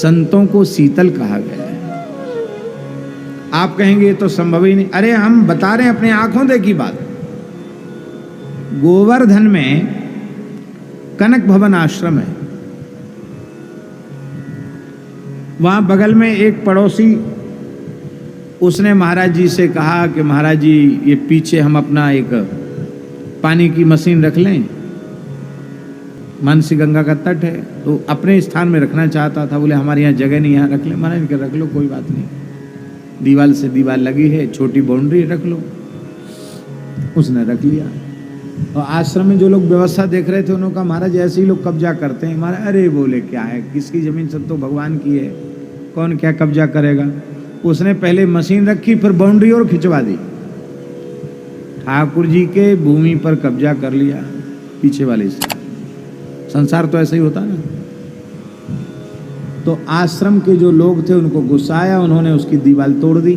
संतों को शीतल कहा गया है। आप कहेंगे ये तो संभव ही नहीं। अरे हम बता रहे हैं, अपने आंखों देखी बात। गोवर्धन में कनक भवन आश्रम है, वहां बगल में एक पड़ोसी, उसने महाराज जी से कहा कि महाराज जी ये पीछे हम अपना एक पानी की मशीन रख लें, मानसी गंगा का तट है, तो अपने स्थान में रखना चाहता था। बोले हमारे यहाँ जगह नहीं, यहाँ रख ले। महाराज के रख लो, कोई बात नहीं, दीवार से दीवार लगी है, छोटी बाउंड्री, रख लो। उसने रख लिया। और आश्रम में जो लोग व्यवस्था देख रहे थे उन्होंने कहा महाराज ऐसे ही लोग कब्जा करते हैं। महाराज अरे बोले क्या है, किसकी जमीन, सब तो भगवान की है, कौन क्या कब्जा करेगा। उसने पहले मशीन रखी, फिर बाउंड्री और खिंचवा दी, ठाकुर जी के भूमि पर कब्जा कर लिया पीछे वाले से। संसार तो ऐसा ही होता ना। तो आश्रम के जो लोग थे उनको गुस्सा आया, उन्होंने उसकी दीवार तोड़ दी।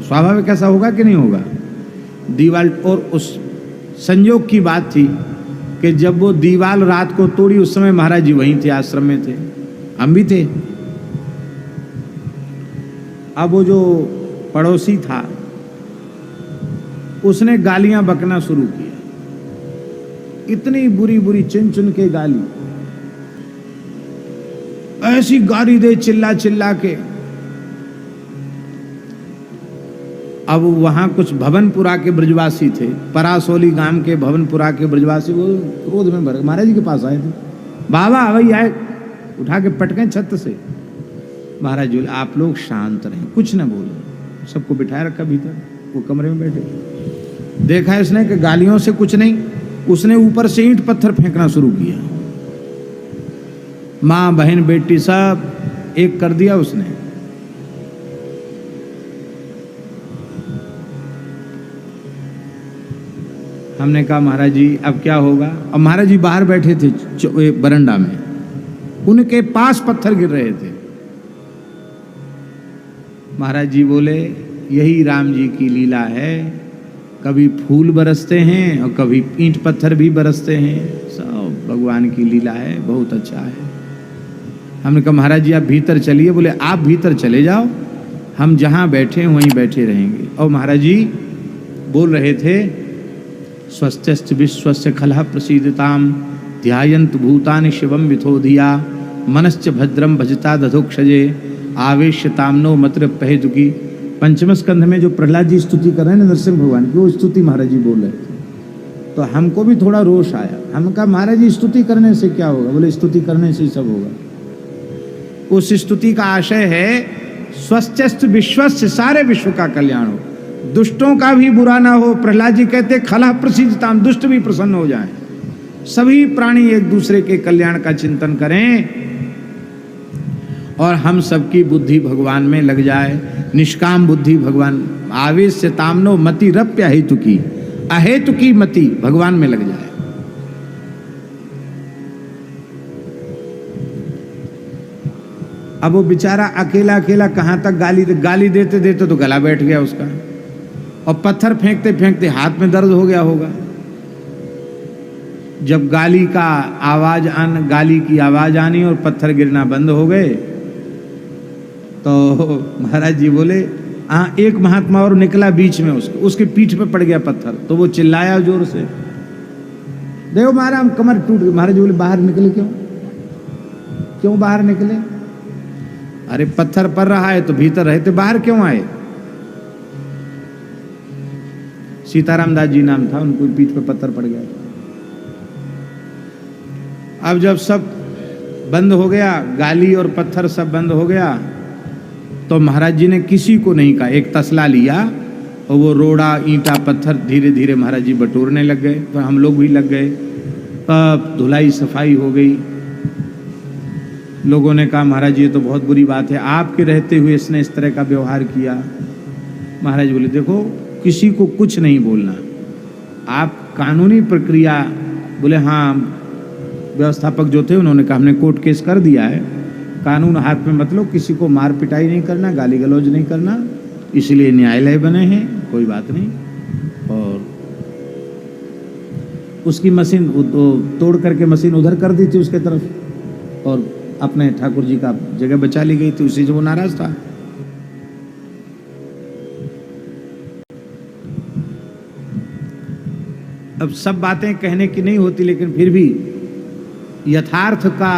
स्वाभाविक ऐसा होगा कि नहीं होगा, दीवार। और उस संयोग की बात थी कि जब वो दीवार रात को तोड़ी उस समय महाराज जी वहीं थे, आश्रम में थे, हम भी थे। अब वो जो पड़ोसी था उसने गालियां बकना शुरू किया, इतनी बुरी बुरी, चुन चुन के गाली, ऐसी गाली दे चिल्ला चिल्ला के। अब वहां कुछ भवनपुरा के ब्रजवासी थे, परासोली गांव के भवनपुरा के ब्रजवासी, वो क्रोध में भर महाराज जी के पास आए थे। बाबा वही आए, उठा के पटके छत से। महाराज जी आप लोग शांत रहें, कुछ न बोलो। सबको बिठाए रखा भीतर, वो कमरे में बैठे। देखा इसने कि गालियों से कुछ नहीं, उसने ऊपर से ईंट पत्थर फेंकना शुरू किया। माँ बहन बेटी सब एक कर दिया उसने। हमने कहा महाराज जी अब क्या होगा। अब महाराज जी बाहर बैठे थे बरंडा में, उनके पास पत्थर गिर रहे थे। महाराज जी बोले यही राम जी की लीला है, कभी फूल बरसते हैं और कभी ईंट पत्थर भी बरसते हैं, सब भगवान की लीला है, बहुत अच्छा है। हमने कहा महाराज जी आप भीतर चलिए। बोले आप भीतर चले जाओ, हम जहाँ बैठे हैं वहीं बैठे रहेंगे। और महाराज जी बोल रहे थे स्वस्त्यस्त विश्वस्य खलः प्रसीदताम ध्यायन्त भूतानि शिवम विथोधिया मनश्च भद्रम भजता दधोक्षजे आवेश्यतामनो मत्र पहेतुकी। पंचम स्कंध में जो प्रहलाद जी स्तुति कर रहे हैं नरसिंह भगवान की, वो स्तुति महाराज जी बोल रहे थे। तो हमको भी थोड़ा रोष आया। हम कहा महाराज जी स्तुति करने से क्या होगा। बोले स्तुति करने से ही सब होगा। उस स्तुति का आशय है स्वस्थ विश्वस्य, सारे विश्व का कल्याण हो, दुष्टों का भी बुरा ना हो। प्रहलाद जी कहते खलः प्रसीदताम, दुष्ट भी प्रसन्न हो जाएं, सभी प्राणी एक दूसरे के कल्याण का चिंतन करें और हम सबकी बुद्धि भगवान में लग जाए, निष्काम बुद्धि भगवान। आवेश से तामनो मति रप्य हेतु की, अहेतु की मति भगवान में लग जाए। अब वो बेचारा अकेला अकेला कहां तक गाली देते देते तो गला बैठ गया उसका, और पत्थर फेंकते फेंकते हाथ में दर्द हो गया होगा। जब गाली की आवाज आनी और पत्थर गिरना बंद हो गए तो महाराज जी बोले हाँ, एक महात्मा और निकला बीच में, उसके पीठ पे पड़ गया पत्थर। तो वो चिल्लाया जोर से, देखो महाराज हम कमर टूट गई। महाराज जी बोले बाहर निकले क्यों बाहर निकले। अरे पत्थर पड़ रहा है तो भीतर रहते, बाहर क्यों आए। सीताराम दास जी नाम था, उनको पीठ पे पत्थर पड़ गया। अब जब सब बंद हो गया, गाली और पत्थर सब बंद हो गया, तो महाराज जी ने किसी को नहीं कहा, एक तसला लिया और वो रोड़ा ईंटा पत्थर धीरे धीरे महाराज जी बटोरने लग गए। तो हम लोग भी लग गए। अब धुलाई सफाई हो गई। लोगों ने कहा महाराज जी ये तो बहुत बुरी बात है, आपके रहते हुए इसने इस तरह का व्यवहार किया। महाराज बोले देखो किसी को कुछ नहीं बोलना, आप कानूनी प्रक्रिया। बोले हाँ, व्यवस्थापक जो थे उन्होंने कहा हमने कोर्ट केस कर दिया है, कानून हाथ में मत लो, किसी को मार पिटाई नहीं करना, गाली गलौज नहीं करना, इसलिए न्यायालय बने हैं, कोई बात नहीं। और उसकी मशीन तोड़ करके मशीन उधर कर दी थी उसके तरफ, और अपने ठाकुर जी का जगह बचा ली गई थी, उसी से वो नाराज था। अब सब बातें कहने की नहीं होती, लेकिन फिर भी यथार्थ का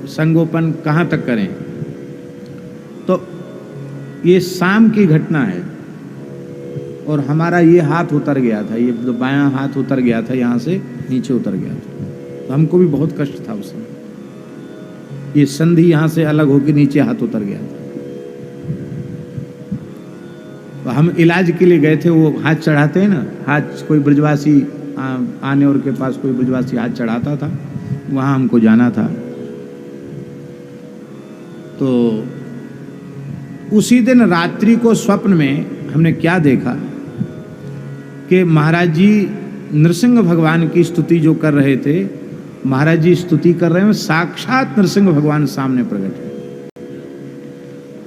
संगोपन कहाँ तक करें। तो ये शाम की घटना है और हमारा ये हाथ उतर गया था, ये जो बायां हाथ उतर गया था, यहाँ से नीचे उतर गया था। तो हमको भी बहुत कष्ट था उस समय। ये संधि यहाँ से अलग होकर नीचे हाथ उतर गया था। तो हम इलाज के लिए गए थे। वो हाथ चढ़ाते हैं ना, हाथ कोई ब्रजवासी आने और के पास कोई ब्रजवासी हाथ चढ़ाता था, वहाँ हमको जाना था। तो उसी दिन रात्रि को स्वप्न में हमने क्या देखा कि महाराज जी नरसिंह भगवान की स्तुति जो कर रहे थे, महाराज जी स्तुति कर रहे हैं, साक्षात नरसिंह भगवान सामने प्रकट है।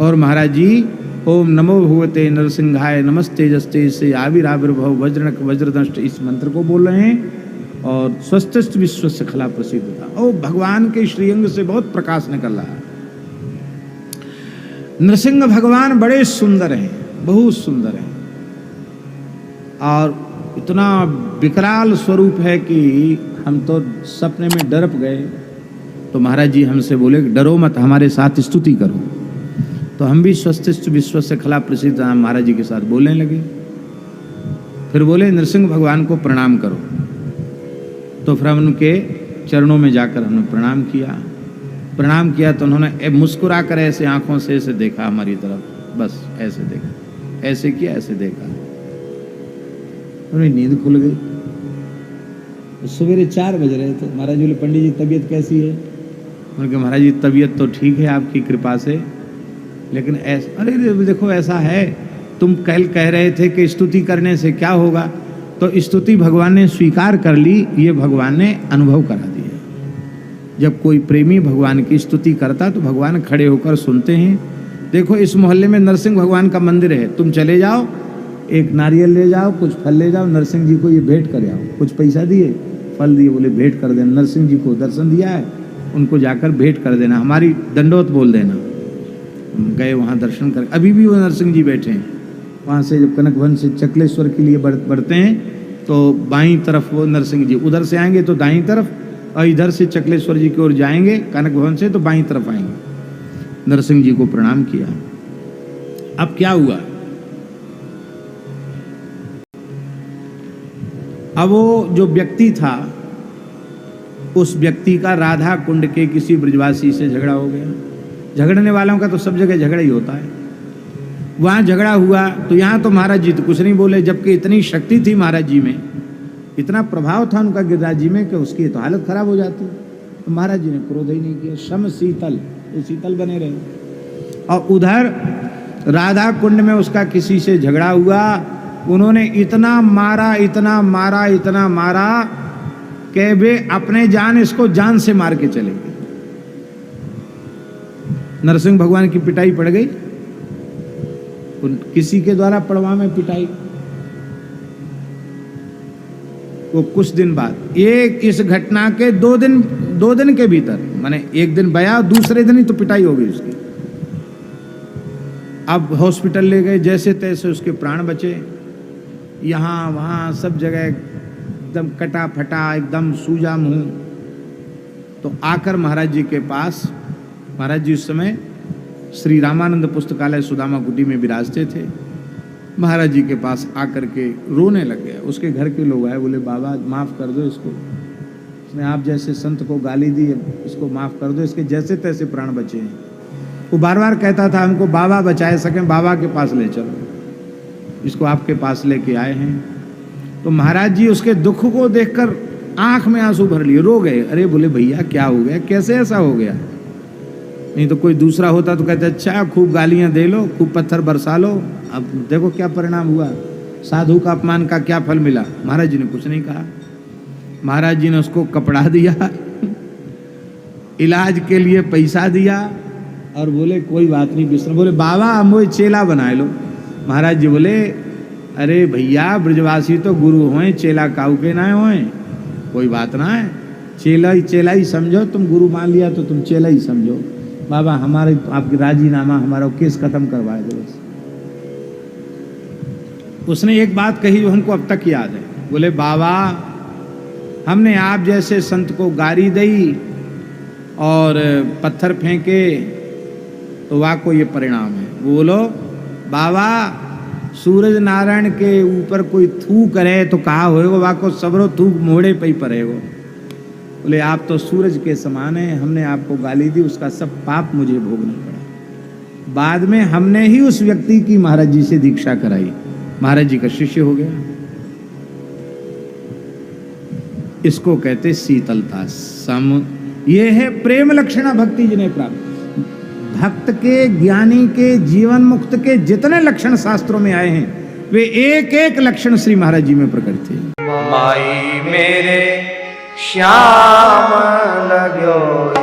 और महाराज जी ओम नमो भगवते नरसिंहाय नमस्तेजस्ते से आविर्भाव वज्रनक वज्रदंष्ट इस मंत्र को बोल रहे हैं। और स्वस्थ विश्व खला प्रसिद्ध था। और भगवान के श्रीअंग से बहुत प्रकाश निकल रहा है। नरसिंह भगवान बड़े सुंदर हैं, बहुत सुंदर हैं, और इतना विकराल स्वरूप है कि हम तो सपने में डरप गए। तो महाराज जी हमसे बोले डरो मत, हमारे साथ स्तुति करो। तो हम भी स्वस्थ विश्व से खला प्रसिद्ध महाराज जी के साथ बोलने लगे। फिर बोले नरसिंह भगवान को प्रणाम करो। तो फिर हम उनके चरणों में जाकर हमने प्रणाम किया। प्रणाम किया तो उन्होंने मुस्कुरा कर ऐसे आंखों से ऐसे देखा हमारी तरफ, बस ऐसे देखा, ऐसे किया, ऐसे देखा। उन्हें नींद खुल गई। सवेरे 4 बज रहे थे। महाराज बोले पंडित जी तबीयत कैसी है? उनके महाराज जी तबीयत तो ठीक है आपकी कृपा से, लेकिन ऐसा, अरे देखो ऐसा है, तुम कल कह रहे थे कि स्तुति करने से क्या होगा, तो स्तुति भगवान ने स्वीकार कर ली, ये भगवान ने अनुभव करा दिया। जब कोई प्रेमी भगवान की स्तुति करता तो भगवान खड़े होकर सुनते हैं। देखो इस मोहल्ले में नरसिंह भगवान का मंदिर है, तुम चले जाओ, एक नारियल ले जाओ, कुछ फल ले जाओ, नरसिंह जी को ये भेंट कर आओ। कुछ पैसा दिए, फल दिए, बोले भेंट कर देना। नरसिंह जी को दर्शन दिया है, उनको जाकर भेंट कर देना, हमारी दंडोत बोल देना। गए वहाँ दर्शन कर, अभी भी वो नरसिंह जी बैठे हैं। वहाँ से जब कनक भवन से चकलेश्वर के लिए बढ़ते हैं तो बाईं तरफ वो नरसिंह जी, उधर से आएंगे तो दाईं तरफ, और इधर से चकलेश्वर जी की ओर जाएंगे कनक भवन से तो बाईं तरफ आएंगे। नरसिंह जी को प्रणाम किया। अब क्या हुआ, अब वो जो व्यक्ति था, उस व्यक्ति का राधा कुंड के किसी ब्रजवासी से झगड़ा हो गया। झगड़ने वालों का तो सब जगह झगड़ा ही होता है। वहाँ झगड़ा हुआ तो यहाँ तो महाराज जी तो कुछ नहीं बोले, जबकि इतनी शक्ति थी महाराज जी में, इतना प्रभाव था उनका गिरिराज जी में कि उसकी तो हालत खराब हो जाती। तो महाराज जी ने क्रोध ही नहीं किया, सम शीतल, वो शीतल बने रहे। और उधर राधा कुंड में उसका किसी से झगड़ा हुआ, उन्होंने इतना मारा, इतना मारा, इतना मारा कि वे अपने जान इसको जान से मार के चले गए। नरसिंह भगवान की पिटाई पड़ गई, किसी के द्वारा पड़वा में पिटाई। वो कुछ दिन बाद, एक इस घटना के 2 दिन के भीतर, माने एक दिन बया, दूसरे दिन ही तो पिटाई हो गई उसकी। अब हॉस्पिटल ले गए, जैसे तैसे उसके प्राण बचे। यहाँ वहाँ सब जगह एकदम कटा फटा, एकदम सूजा मुंह। तो आकर महाराज जी के पास, महाराज जी उस समय श्री रामानंद पुस्तकालय सुदामा कुटी में विराजते थे। महाराज जी के पास आकर के रोने लग गया। उसके घर के लोग आए, बोले बाबा माफ़ कर दो इसको, इसने आप जैसे संत को गाली दी, इसको माफ़ कर दो, इसके जैसे तैसे प्राण बचे हैं। वो बार बार कहता था हमको बाबा बचाए सकें, बाबा के पास ले चलो, इसको आपके पास लेके आए हैं। तो महाराज जी उसके दुख को देखकर आंख में आंसू भर लिए, रो गए। अरे बोले भैया क्या हो गया, कैसे ऐसा हो गया? नहीं तो कोई दूसरा होता तो कहते अच्छा खूब गालियां दे लो, खूब पत्थर बरसा लो, अब देखो क्या परिणाम हुआ, साधु का अपमान का क्या फल मिला। महाराज जी ने कुछ नहीं कहा। महाराज जी ने उसको कपड़ा दिया, इलाज के लिए पैसा दिया, और बोले कोई बात नहीं विष्णु, बोले बाबा हम वो चेला बनाए लो। महाराज जी बोले अरे भैया ब्रजवासी तो गुरु होए, चेला काऊ के ना होए, कोई बात ना है, चेला ही समझो, तुम गुरु मान लिया तो तुम चेला ही समझो। बाबा हमारे आपके राजीनामा, हमारा केस खत्म करवा दो बस। उसने एक बात कही जो हमको अब तक याद है। बोले बाबा हमने आप जैसे संत को गारी दी और पत्थर फेंके तो वाको ये परिणाम है। बोलो बाबा सूरज नारायण के ऊपर कोई थू करे तो कहा होएगा, वाको सबरो थूक मोड़े पे ही पड़ेगो। बोले आप तो सूरज के समान है, हमने आपको गाली दी, उसका सब पाप मुझे भोगना पड़ा। बाद में हमने ही उस व्यक्ति की महाराज जी से दीक्षा कराई, महाराज जी का शिष्य हो गया। इसको कहते शीतलता सम। ये है प्रेम लक्षणा भक्ति जिन्हें प्राप्त। भक्त के, ज्ञानी के, जीवन मुक्त के जितने लक्षण शास्त्रों में आए हैं वे एक एक लक्षण श्री महाराज जी में प्रकट थे। माई मेरे श्याम लगो